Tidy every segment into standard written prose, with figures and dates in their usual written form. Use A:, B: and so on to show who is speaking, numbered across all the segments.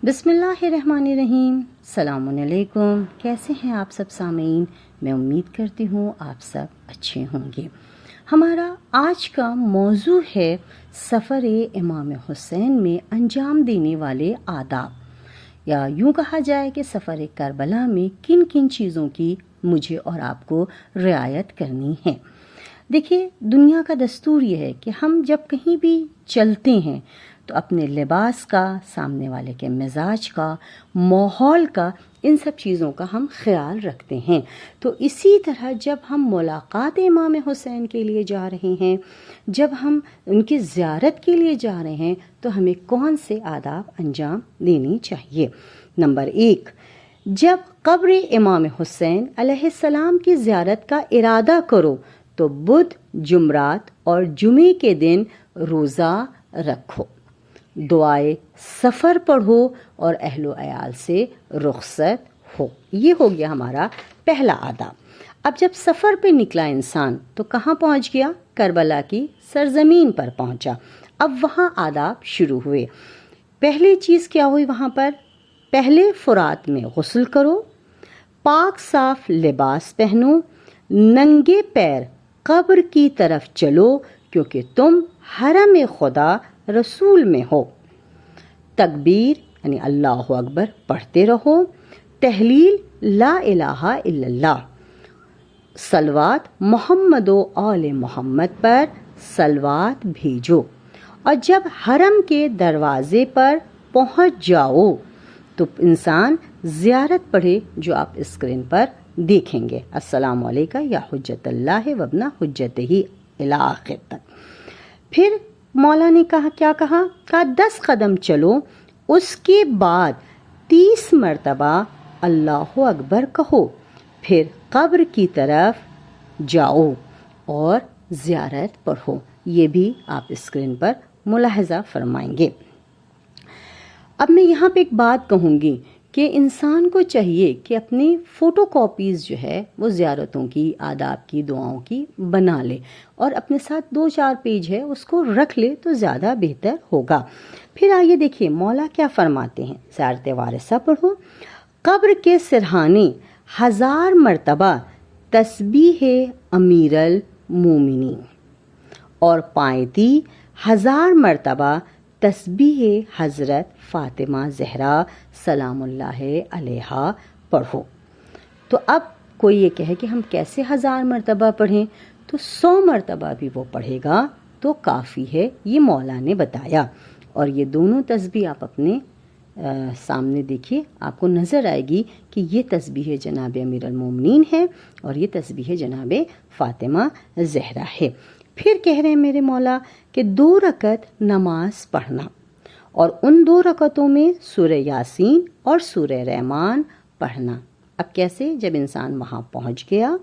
A: بسم اللہ الرحمن الرحیم۔ السلام علیکم، کیسے ہیں آپ سب سامعین؟ میں امید کرتی ہوں آپ سب اچھے ہوں گے۔ ہمارا آج کا موضوع ہے سفر امام حسین میں انجام دینے والے آداب، یا یوں کہا جائے کہ سفر کربلا میں کن کن چیزوں کی مجھے اور آپ کو رعایت کرنی ہے۔ دیکھیے، دنیا کا دستور یہ ہے کہ ہم جب کہیں بھی چلتے ہیں تو اپنے لباس کا، سامنے والے کے مزاج کا، ماحول کا، ان سب چیزوں کا ہم خیال رکھتے ہیں۔ تو اسی طرح جب ہم ملاقات امام حسین کے لیے جا رہے ہیں، جب ہم ان کی زیارت کے لیے جا رہے ہیں، تو ہمیں کون سے آداب انجام دینی چاہیے؟ نمبر 1، جب قبر امام حسین علیہ السلام کی زیارت کا ارادہ کرو تو بدھ، جمعرات اور جمعے کے دن روزہ رکھو، دعائے سفر پڑھو اور اہل و عیال سے رخصت ہو۔ یہ ہو گیا ہمارا پہلا آداب۔ اب جب سفر پہ نکلا انسان تو کہاں پہنچ گیا؟ کربلا کی سرزمین پر پہنچا۔ اب وہاں آداب شروع ہوئے۔ پہلی چیز کیا ہوئی وہاں پر؟ پہلے فرات میں غسل کرو، پاک صاف لباس پہنو، ننگے پیر قبر کی طرف چلو کیونکہ تم حرم خدا رسول میں ہو، تکبیر یعنی اللہ اکبر پڑھتے رہو، تحلیل لا الہ الا اللہ، صلوات محمد و آل محمد پر صلوات بھیجو، اور جب حرم کے دروازے پر پہنچ جاؤ تو انسان زیارت پڑھے جو آپ اسکرین پر دیکھیں گے، السلام علیکہ یا حجت اللہ وابن حجتہ الی آخر تک۔ پھر مولا نے کہا 10 قدم چلو، اس کے بعد 30 مرتبہ اللہ اکبر کہو، پھر قبر کی طرف جاؤ اور زیارت پڑھو۔ یہ بھی آپ اسکرین پر ملاحظہ فرمائیں گے۔ اب میں یہاں پہ ایک بات کہوں گی کہ انسان کو چاہیے کہ اپنی فوٹو کاپیز جو ہے وہ زیارتوں کی، آداب کی، دعاؤں کی بنا لے اور اپنے ساتھ 2-4 پیج ہے اس کو رکھ لے تو زیادہ بہتر ہوگا۔ پھر آئیے دیکھیے مولا کیا فرماتے ہیں۔ زیارت وارثہ پڑھو، قبر کے سرہانے 1000 مرتبہ تسبیح امیر المومنین، اور پائیتی 1000 مرتبہ تسبیح حضرت فاطمہ زہرا سلام اللہ علیہا پڑھو۔ تو اب کوئی یہ کہے کہ ہم کیسے 1000 مرتبہ پڑھیں؟ تو 100 مرتبہ بھی وہ پڑھے گا تو کافی ہے، یہ مولا نے بتایا۔ اور یہ دونوں تسبیح آپ اپنے سامنے دیکھیے، آپ کو نظر آئے گی کہ یہ تسبیح جناب امیر المومنین ہے اور یہ تسبیح جناب فاطمہ زہرا ہے۔ پھر کہہ رہے ہیں میرے مولا کہ 2 رکعت نماز پڑھنا، اور ان 2 رکعتوں میں سورہ یاسین اور سورہ رحمان پڑھنا۔ اب کیسے؟ جب انسان وہاں پہنچ گیا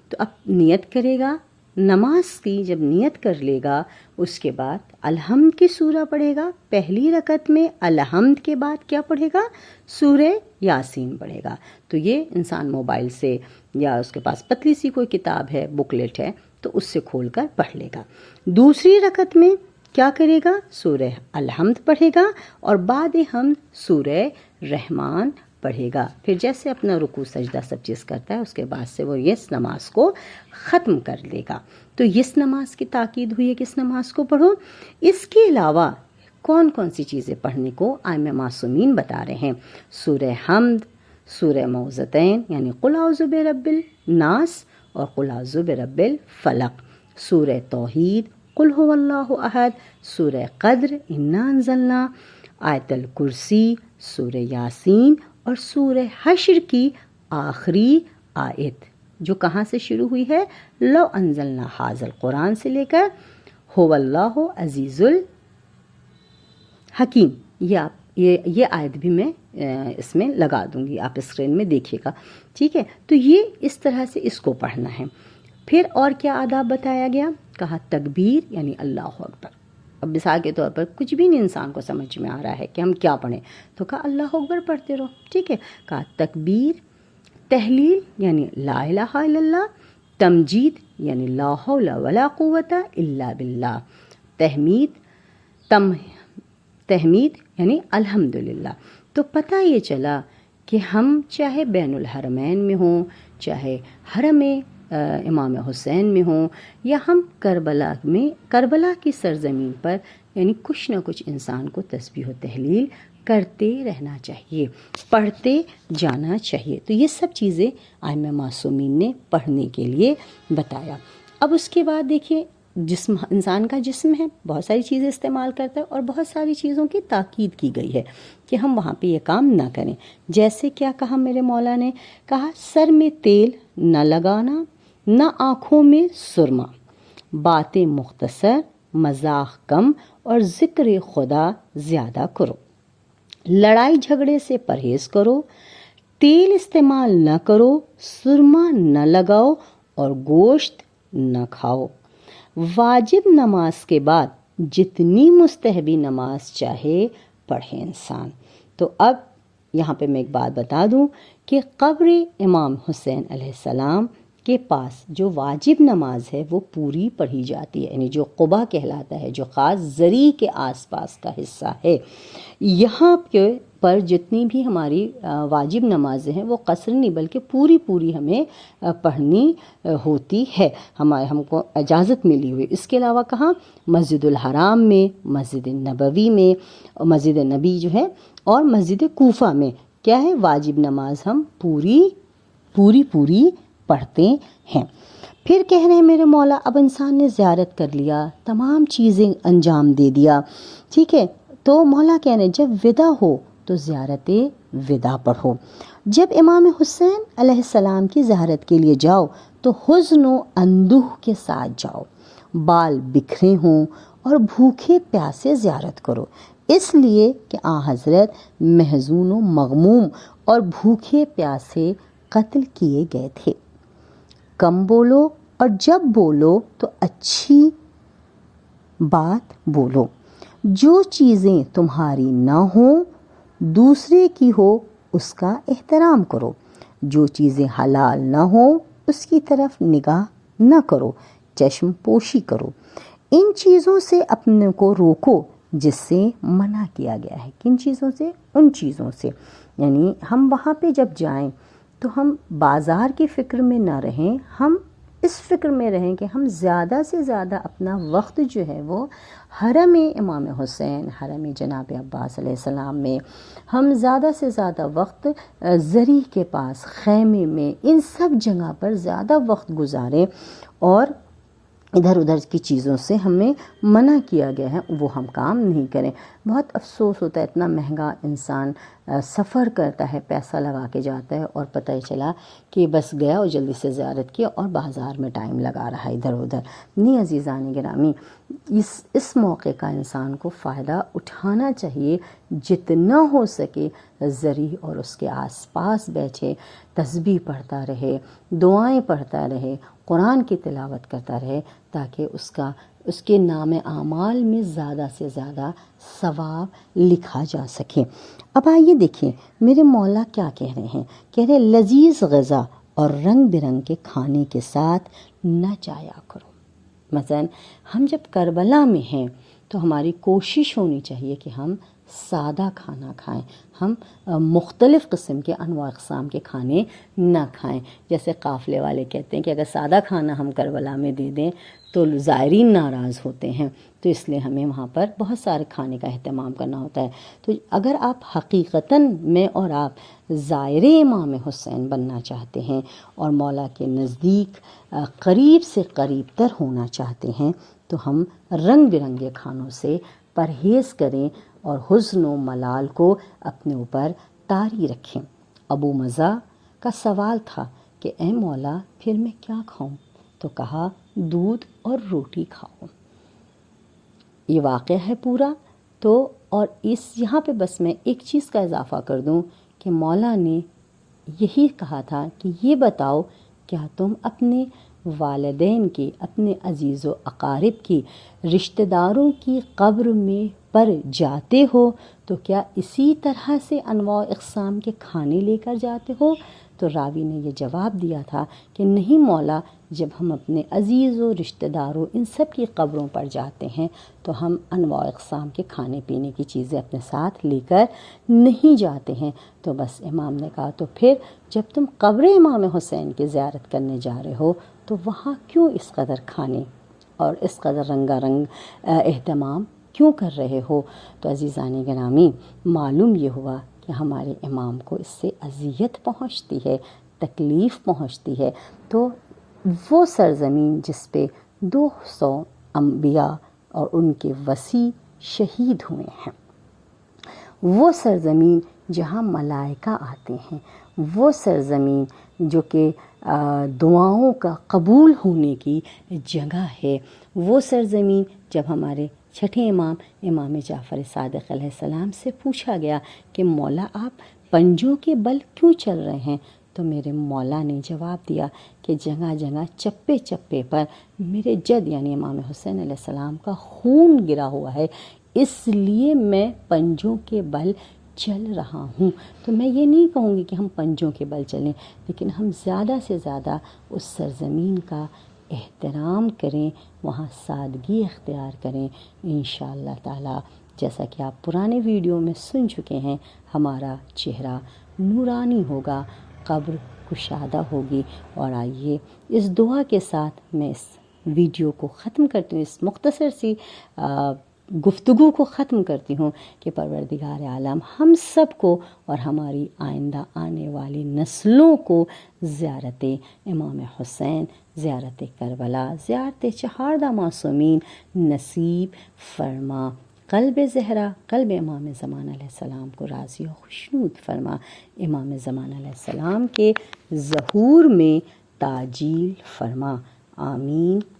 A: تو اب نیت کرے گا نماز کی، جب نیت کر لے گا اس کے بعد الحمد کی سورہ پڑھے گا، پہلی رکعت میں الحمد کے بعد کیا پڑھے گا؟ سورہ یاسین پڑھے گا۔ تو یہ انسان موبائل سے یا اس کے پاس پتلی سی کوئی کتاب ہے، بکلیٹ ہے، تو اس سے کھول کر پڑھ لے گا۔ دوسری رکعت میں کیا کرے گا؟ سورہ الحمد پڑھے گا اور بعد حمد سورہ رحمان پڑھے گا۔ پھر جیسے اپنا رکوع سجدہ سب چیز کرتا ہے اس کے بعد سے وہ اس نماز کو ختم کر لے گا۔ تو اس نماز کی تاکید ہوئی ہے کہ اس نماز کو پڑھو۔ اس کے علاوہ کون کون سی چیزیں پڑھنے کو ائمہ معصومین بتا رہے ہیں؟ سورہ حمد، سورہ معوذتین یعنی قل اعوذ برب الناس اور قل اعوذ برب الفلق، سورہ توحید، قل هو اللہ احد، سورہ قدر انا انزلنا، آیت الکرسی، سورہ یاسین اور سورہ حشر کی آخری آیت جو کہاں سے شروع ہوئی ہے؟ لو انزلنا ھذا القرآن سے لے کر هو اللہ عزیز الحکیم۔ یہ آیت بھی میں اس میں لگا دوں گی، آپ اسکرین میں دیکھیے گا، ٹھیک ہے؟ تو یہ اس طرح سے اس کو پڑھنا ہے۔ پھر اور کیا آداب بتایا گیا؟ کہا تکبیر یعنی اللہ اکبر۔ اب مثال کے طور پر کچھ بھی نہیں انسان کو سمجھ میں آ رہا ہے کہ ہم کیا پڑھیں، تو کہا اللہ اکبر پڑھتے رہو، ٹھیک ہے؟ کہا تکبیر، تحلیل یعنی لا الہ الا اللہ، تمجید یعنی لا حول ولا قوت الا باللہ، تحمید تحمید یعنی الحمدللہ. تو پتہ یہ چلا کہ ہم چاہے بین الحرمین میں ہوں، چاہے حرم امام حسین میں ہوں، یا ہم کربلا کی سرزمین پر، یعنی کچھ نہ کچھ انسان کو تسبیح و تحلیل کرتے رہنا چاہیے، پڑھتے جانا چاہیے. تو یہ سب چیزیں ائمہ معصومین نے پڑھنے کے لیے بتایا. اب اس کے بعد دیکھیے، جسم، انسان کا جسم ہے، بہت ساری چیزیں استعمال کرتا ہے، اور بہت ساری چیزوں کی تاکید کی گئی ہے کہ ہم وہاں پہ یہ کام نہ کریں. جیسے کیا کہا میرے مولا نے؟ کہا سر میں تیل نہ لگانا، نہ آنکھوں میں سرما، باتیں مختصر، مذاق کم، اور ذکر خدا زیادہ کرو، لڑائی جھگڑے سے پرہیز کرو، تیل استعمال نہ کرو، سرما نہ لگاؤ، اور گوشت نہ کھاؤ. واجب نماز کے بعد جتنی مستحبی نماز چاہے پڑھے انسان. تو اب یہاں پہ میں ایک بات بتا دوں کہ قبر امام حسین علیہ السلام کے پاس جو واجب نماز ہے وہ پوری پڑھی جاتی ہے، یعنی جو قبا کہلاتا ہے، جو خاص زری کے آس پاس کا حصہ ہے، یہاں پر جتنی بھی ہماری واجب نمازیں ہیں وہ قصر نہیں بلکہ پوری ہمیں پڑھنی ہوتی ہے، ہم کو اجازت ملی ہوئی. اس کے علاوہ کہاں؟ مسجد الحرام میں، مسجد نبوی میں، مسجد نبی جو ہے، اور مسجد کوفہ میں کیا ہے؟ واجب نماز ہم پوری پڑھتے ہیں. پھر کہہ رہے ہیں میرے مولا، اب انسان نے زیارت کر لیا، تمام چیزیں انجام دے دیا، ٹھیک ہے، تو مولا کہہ رہے ہیں جب ودا ہو تو زیارت ودا پڑھو. جب امام حسین علیہ السلام کی زیارت کے لیے جاؤ تو حزن و اندوہ کے ساتھ جاؤ، بال بکھرے ہوں اور بھوکے پیاسے زیارت کرو، اس لیے کہ آن حضرت محزون و مغموم اور بھوکے پیاسے قتل کیے گئے تھے. کم بولو، اور جب بولو تو اچھی بات بولو. جو چیزیں تمہاری نہ ہوں دوسرے کی ہو اس کا احترام کرو. جو چیزیں حلال نہ ہوں اس کی طرف نگاہ نہ کرو، چشم پوشی کرو. ان چیزوں سے اپنے کو روکو جس سے منع کیا گیا ہے. کن چیزوں سے؟ ان چیزوں سے. یعنی ہم وہاں پہ جب جائیں تو ہم بازار کی فکر میں نہ رہیں، ہم اس فکر میں رہیں کہ ہم زیادہ سے زیادہ اپنا وقت جو ہے وہ حرم امام حسین، حرم جناب عباس علیہ السلام میں، ہم زیادہ سے زیادہ وقت زری کے پاس، خیمے میں، ان سب جگہ پر زیادہ وقت گزاریں، اور ادھر ادھر کی چیزوں سے ہمیں منع کیا گیا ہے وہ ہم کام نہیں کریں. بہت افسوس ہوتا ہے، اتنا مہنگا انسان سفر کرتا ہے، پیسہ لگا کے جاتا ہے، اور پتہ ہی چلا کہ بس گیا اور جلدی سے زیارت کیا اور بازار میں ٹائم لگا رہا ہے ادھر ادھر. نہیں عزیزان گرامی، اس موقع کا انسان کو فائدہ اٹھانا چاہیے، جتنا ہو سکے زری اور اس کے آس پاس بیٹھے، تسبیح پڑھتا رہے، دعائیں پڑھتا رہے، قرآن کی تلاوت کرتا رہے، تاکہ اس کے نام اعمال میں زیادہ سے زیادہ ثواب لکھا جا سکے. اب آئیے دیکھیں میرے مولا کیا کہہ رہے ہیں. کہہ رہے لذیذ غذا اور رنگ برنگ کے کھانے کے ساتھ نہ جایا کرو. مثلا ہم جب کربلا میں ہیں تو ہماری کوشش ہونی چاہیے کہ ہم سادہ کھانا کھائیں، ہم مختلف قسم کے انواع اقسام کے کھانے نہ کھائیں. جیسے قافلے والے کہتے ہیں کہ اگر سادہ کھانا ہم کربلا میں دے دیں تو زائرین ناراض ہوتے ہیں، تو اس لیے ہمیں وہاں پر بہت سارے کھانے کا اہتمام کرنا ہوتا ہے. تو اگر آپ حقیقتاً میں اور آپ زائر امام حسین بننا چاہتے ہیں اور مولا کے نزدیک قریب سے قریب تر ہونا چاہتے ہیں تو ہم رنگ برنگے کھانوں سے پرہیز کریں اور حزن و ملال کو اپنے اوپر طاری رکھیں. ابو مزہ کا سوال تھا کہ اے مولا پھر میں کیا کھاؤں؟ تو کہا دودھ اور روٹی کھاؤ. یہ واقعہ ہے پورا. تو اور یہاں پہ بس میں ایک چیز کا اضافہ کر دوں کہ مولا نے یہی کہا تھا کہ یہ بتاؤ کیا تم اپنے والدین کی، اپنے عزیز و اقارب کی، رشتہ داروں کی قبر میں پر جاتے ہو تو کیا اسی طرح سے انواع اقسام کے کھانے لے کر جاتے ہو؟ تو راوی نے یہ جواب دیا تھا کہ نہیں مولا، جب ہم اپنے عزیز و رشتہ داروں ان سب کی قبروں پر جاتے ہیں تو ہم انواع اقسام کے کھانے پینے کی چیزیں اپنے ساتھ لے کر نہیں جاتے ہیں۔ تو بس امام نے کہا تو پھر جب تم قبر امام حسین کی زیارت کرنے جا رہے ہو تو وہاں کیوں اس قدر کھانے اور اس قدر رنگا رنگ اہتمام کیوں کر رہے ہو؟ تو عزیزان گرامی، معلوم یہ ہوا کہ ہمارے امام کو اس سے اذیت پہنچتی ہے، تکلیف پہنچتی ہے۔ تو وہ سرزمین جس پہ 200 انبیاء اور ان کے وصی شہید ہوئے ہیں، وہ سرزمین جہاں ملائکہ آتے ہیں، وہ سرزمین جو کہ دعاؤں کا قبول ہونے کی جگہ ہے، وہ سرزمین جب ہمارے چھٹے امام جعفر صادق علیہ السلام سے پوچھا گیا کہ مولا آپ پنجوں کے بل کیوں چل رہے ہیں، تو میرے مولا نے جواب دیا کہ جگہ جگہ چپے چپے پر میرے جد یعنی امام حسین علیہ السلام کا خون گرا ہوا ہے، اس لیے میں پنجوں کے بل چل رہا ہوں۔ تو میں یہ نہیں کہوں گی کہ ہم پنجوں کے بل چلیں، لیکن ہم زیادہ سے زیادہ اس سرزمین کا احترام کریں، وہاں سادگی اختیار کریں۔ انشاءاللہ تعالی جیسا کہ آپ پرانے ویڈیو میں سن چکے ہیں، ہمارا چہرہ نورانی ہوگا، قبر کشادہ ہوگی۔ اور آئیے اس دعا کے ساتھ میں اس ویڈیو کو ختم کرتی ہوں، اس مختصر سی گفتگو کو ختم کرتی ہوں کہ پروردگار عالم ہم سب کو اور ہماری آئندہ آنے والی نسلوں کو زیارت امام حسین، زیارت کربلا، زیارت چہاردہ معصومین نصیب فرما۔ قلب زہرا، قلب امام زمان علیہ السلام کو راضی و خوشنود فرما۔ امام زمان علیہ السلام کے ظہور میں تعجیل فرما۔ آمین